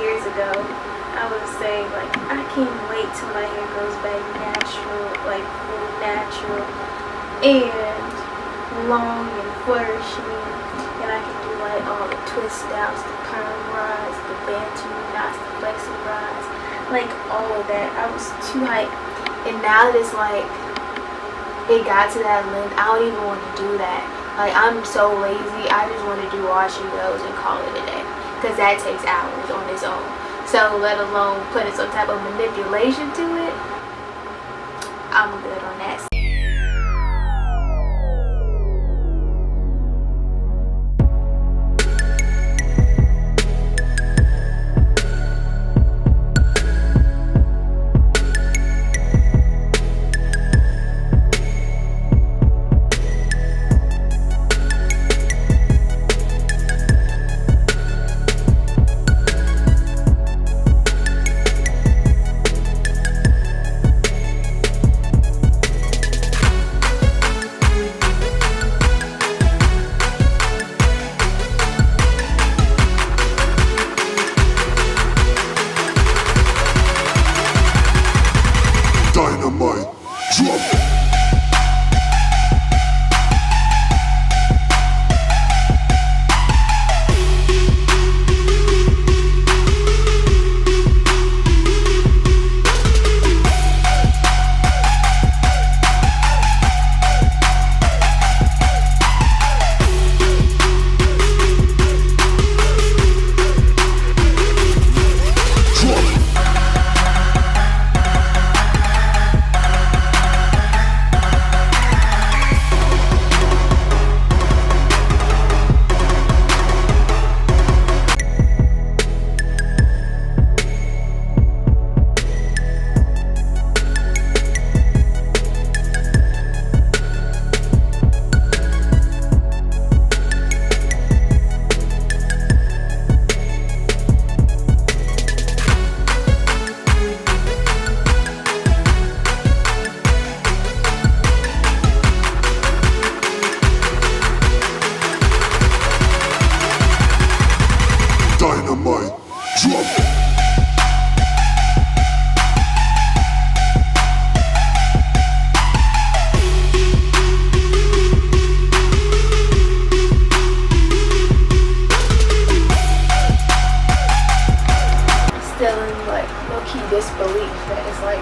years ago, I was saying like I can't wait till my hair grows back natural, like full natural and long and flourishing, and I can do like all the twist outs, the perm rise, the bantu knots, the flexi rise, like all of that. I was too hyped, and now that it's like it got to that length, I don't even want to do that. Like, I'm so lazy. I just want to do wash and goes and call it a day, because that takes hours on its own. So let alone putting some type of manipulation to it, I'm good on that. Dynamite, drop it. Dynamite, drop it. Still in like low-key disbelief that it's like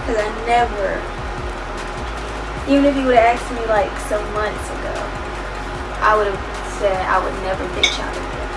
because I never, even if you would have asked me like some months ago, I would have said I would never ditch out again.